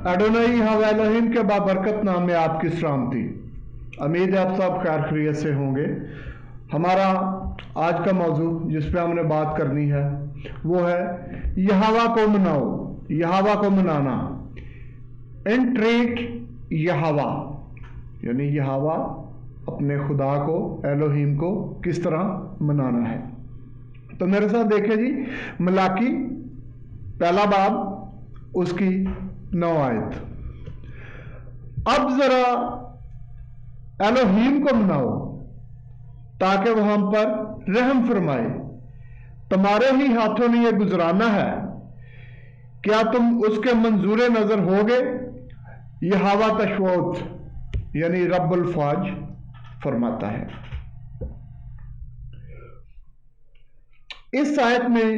Adonai हवा Elohim के बाबरकत नाम में आपकी सलामती। उम्मीद है आप सब खैर खैरियत से होंगे। हमारा आज का मौजू जिस पे हमने बात करनी है वो है यहोवा को मनाओ, यहोवा को मनाना। एंट्रीट यहोवा यानी यहोवा अपने खुदा को, एलोहिम को किस तरह मनाना है। तो मेरे साथ देखिए जी, मलाकी पहला बाब उसकी 9 आयत। अब जरा एलोहीम को मनाओ ताकि वह हम पर रहम फरमाए। तुम्हारे ही हाथों ने यह गुजराना है, क्या तुम उसके मंजूर नजर होगे? यहोवा तशवोत यानी रब्बुल फाज फरमाता है। इस आयत में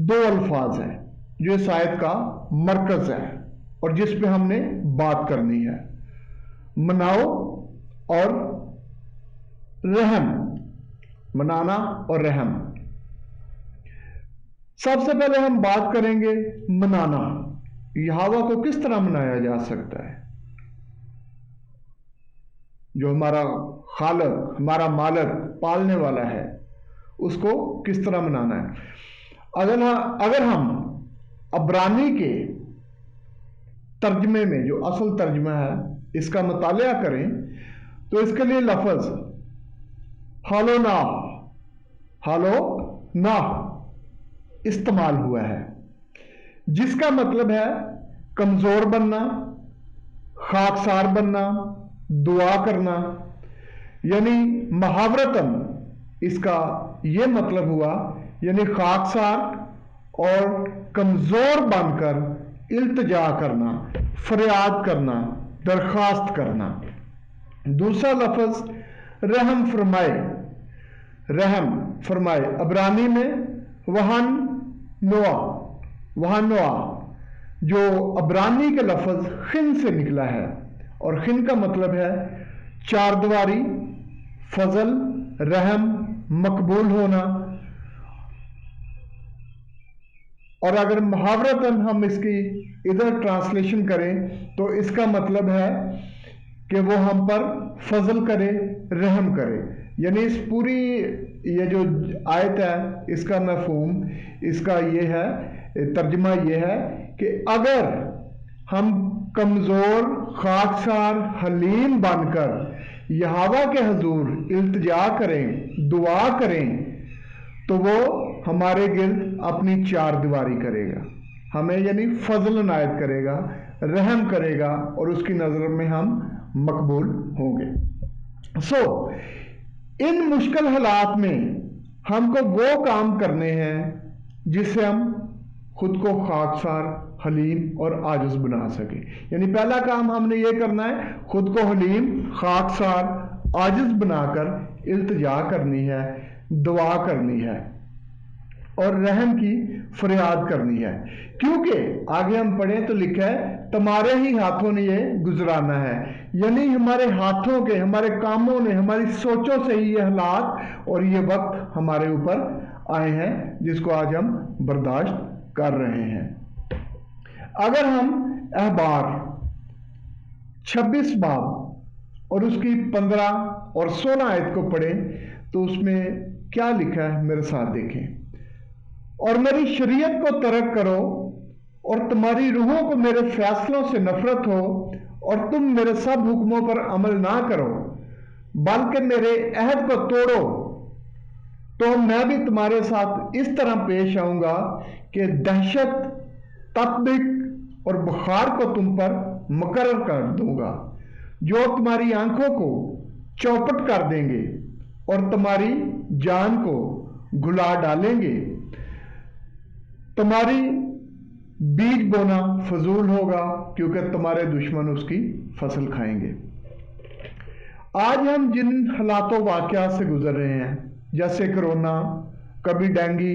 2 अल्फाज हैं जो इस आयत का मरकज है और जिस पे हमने बात करनी है, मनाओ और रहम। मनाना और रहम। सबसे पहले हम बात करेंगे मनाना। यहोवा को किस तरह मनाया जा सकता है? जो हमारा खालिक, हमारा मालिक, पालने वाला है, उसको किस तरह मनाना है। अगर हम अब्रानी के तर्जमे में, जो असल तर्जमा है, इसका मुतालिया करें तो इसके लिए लफ्ज हालो ना इस्तेमाल हुआ है, जिसका मतलब है कमजोर बनना, खाकसार बनना, दुआ करना। यानी मुहावरतन इसका यह मतलब हुआ, यानी खाकसार और कमजोर बनकर इल्तिजा करना, फरियाद करना, दरखास्त करना। दूसरा लफ्ज रहम फरमाए, रहम फरमाए। अब्रानी में वहन नोआ, जो अब्रानी के लफ्ज खिन से निकला है, और खिन का मतलब है चारदवारी, फजल, रहम, मकबूल होना। और अगर मुहावरतन हम इसकी इधर ट्रांसलेशन करें तो इसका मतलब है कि वो हम पर फजल करे, रहम करे। यानी इस पूरी ये जो आयत है, इसका मफहूम, इसका ये है, तर्जमा ये है कि अगर हम कमज़ोर, खाकसार, हलीम बनकर यहोवा के हुजूर इल्तिजा करें, दुआ करें, तो वो हमारे गिर्द अपनी चार दीवारी करेगा, हमें यानी फजल इनायत करेगा, रहम करेगा, और उसकी नज़र में हम मकबूल होंगे। इन मुश्किल हालात में हमको वो काम करने हैं जिससे हम खुद को खाकसार, हलीम और आजिज बना सके। यानी पहला काम हमने ये करना है, खुद को हलीम, खाकसार, आजिज बनाकर इल्तिजा करनी है, दुआ करनी है और रहम की फरियाद करनी है। क्योंकि आगे हम पढ़ें तो लिखा है तुम्हारे ही हाथों ने ये गुजराना है। यानी हमारे हाथों के, हमारे कामों ने, हमारी सोचों से ही ये हालात और ये वक्त हमारे ऊपर आए हैं जिसको आज हम बर्दाश्त कर रहे हैं। अगर हम अहबार 26 बाब और उसकी 15 और 16 आयत को पढ़ें तो उसमें क्या लिखा है, मेरे साथ देखें। और मेरी शरीयत को तर्क करो और तुम्हारी रूहों को मेरे फैसलों से नफरत हो और तुम मेरे सब हुक्मों पर अमल ना करो, बल्कि मेरे अहद को तोड़ो, तो मैं भी तुम्हारे साथ इस तरह पेश आऊंगा कि दहशत, तपदिक और बुखार को तुम पर मुकर्रर कर दूंगा, जो तुम्हारी आंखों को चौपट कर देंगे और तुम्हारी जान को घुला डालेंगे। तुम्हारी बीज बोना फजूल होगा क्योंकि तुम्हारे दुश्मन उसकी फसल खाएंगे। आज हम जिन हालातों वाक़यात से गुजर रहे हैं, जैसे कोरोना, कभी डेंगू,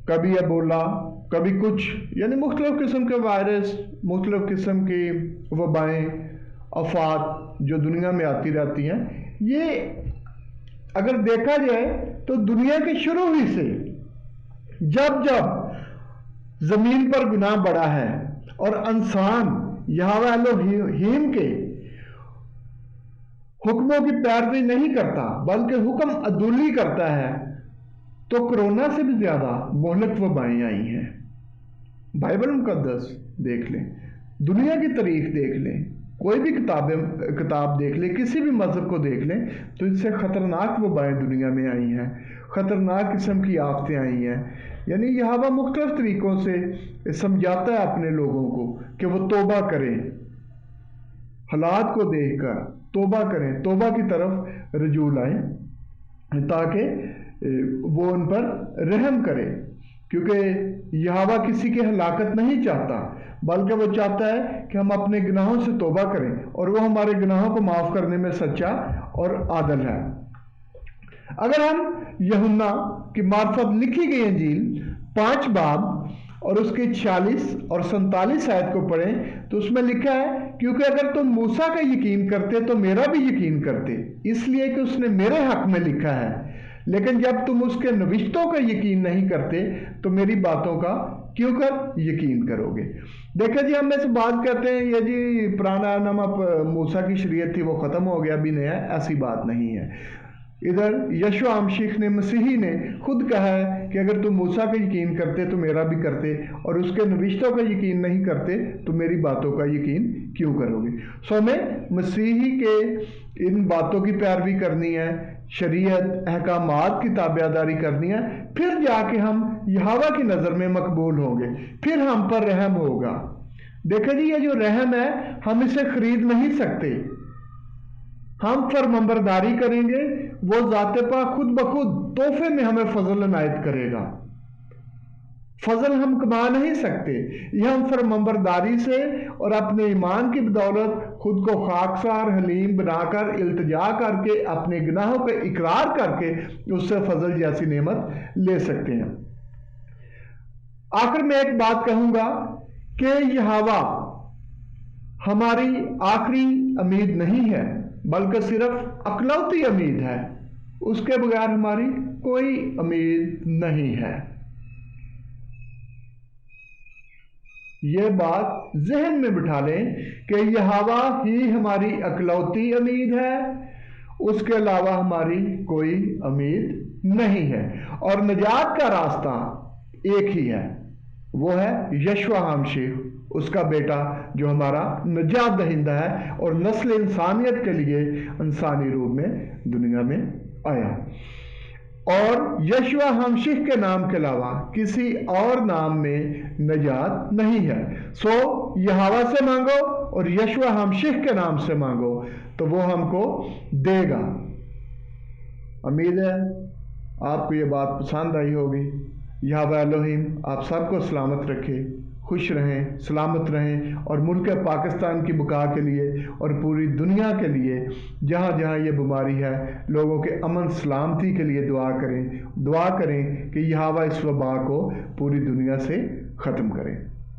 कभी एबोला, कभी कुछ, यानी मुख्तलिफ किस्म के वायरस, मुख्तलिफ किस्म की वबाएँ, आफात जो दुनिया में आती रहती हैं, ये अगर देखा जाए तो दुनिया के शुरू ही से जब जब जमीन पर गुनाह बढ़ा है, اور انسان یہوہ الوہیم کے حکموں کی پیروی نہیں کرتا بلکہ حکم عدولی کرتا ہے تو کرونا سے بھی زیادہ مہلک وبائیں آئی ہیں۔ بائبل مقدس دیکھ لیں، دنیا کی تاریخ دیکھ لیں، کوئی بھی کتاب دیکھ لیں، کسی بھی مذہب کو دیکھ لیں، تو اس سے خطرناک وبائیں دنیا میں آئی ہیں، خطرناک قسم کی آفتیں آئی ہیں۔ یعنی یہوہ مختلف طریقوں سے سمجھاتا ہے اپنے لوگوں کو کہ وہ توبہ کریں، حالات کو دیکھ کر توبہ کریں، توبہ کی طرف رجوع لائیں تاکہ وہ ان پر رحم کرے، کیونکہ یہوہ کسی کی ہلاکت نہیں چاہتا بلکہ وہ چاہتا ہے کہ ہم اپنے گناہوں سے توبہ کریں، اور وہ ہمارے گناہوں کو معاف کرنے میں سچا اور عادل ہے۔ اگر ہم یوحنا کی معرفت لکھی گئی انجیل 5 باب اور اس کی 46 اور 47 آیت کو پڑھیں تو اس میں لکھا ہے، کیونکہ اگر تم موسیٰ کا یقین کرتے تو میرا بھی یقین کرتے، اس لیے کہ اس نے میرے حق میں لکھا ہے، لیکن جب تم اس کے نوشتوں کا یقین نہیں کرتے تو میری باتوں کا کیوں کر یقین کرو گے۔ دیکھیں جی، ہم میں سے بات کرتے ہیں یہ جی پرانا نامہ موسیٰ کی شریعت تھی وہ ختم ہو گیا، بھی نیا، ایسی بات نہیں ہے۔ ادھر یشوع مسیح نے خود کہا ہے کہ اگر تم موسیٰ کا یقین کرتے تو میرا بھی کرتے، اور اس کے نوشتوں کا یقین نہیں کرتے تو میری باتوں کا یقین کیوں کرو گے۔ سو ہمیں مسیحی کے ان باتوں کی پیروی کرنی ہے، شریعت احکامات کی تابعداری کرنی ہے، پھر جا کے ہم یہوہ کی نظر میں مقبول ہوں گے، پھر ہم پر رحم ہوگا۔ دیکھیں جی، یہ جو رحم ہے ہم اسے خرید نہیں سکتے، ہم فرمانبرداری کریں گے، وہ ذات پاک خود بخود تحفے میں ہمیں فضل عنایت کرے گا۔ فضل ہم کما نہیں سکتے، یہ ہم فرمانبرداری سے اور اپنے ایمان کی بدولت خود کو خاکسار حلیم بنا کر، التجا کر کے، اپنے گناہوں کا اقرار کر کے اس سے فضل جیسی نعمت لے سکتے ہیں۔ آخر میں ایک بات کہوں گا کہ یہوہ ہماری آخری امید نہیں ہے بلکہ صرف اکلوتی امید ہے، اس کے بغیر ہماری کوئی امید نہیں ہے۔ یہ بات ذہن میں بٹھا لیں کہ یہوہ ہی ہماری اکلوتی امید ہے، اس کے علاوہ ہماری کوئی امید نہیں ہے، اور نجات کا راستہ ایک ہی ہے، وہ ہے یشوع مسیح، اس کا بیٹا جو ہمارا نجات دہندہ ہے اور نسل انسانیت کے لیے انسانی روح میں دنیا میں آیا۔ اور یشوع مسیح کے نام کے علاوہ کسی اور نام میں نجات نہیں ہے۔ سو یہوہ سے مانگو اور یشوع مسیح کے نام سے مانگو تو وہ ہم کو دے گا۔ امید ہے آپ کو یہ بات پسند آئی ہوگی۔ یہوہ الوہیم آپ سب کو سلامت رکھے، خوش رہیں، سلامت رہیں، اور ملک پاکستان کی بقا کے لیے اور پوری دنیا کے لیے جہاں جہاں یہ بیماری ہے لوگوں کے امن سلامتی کے لیے دعا کریں کہ یہوہ اس وبا کو پوری دنیا سے ختم کریں۔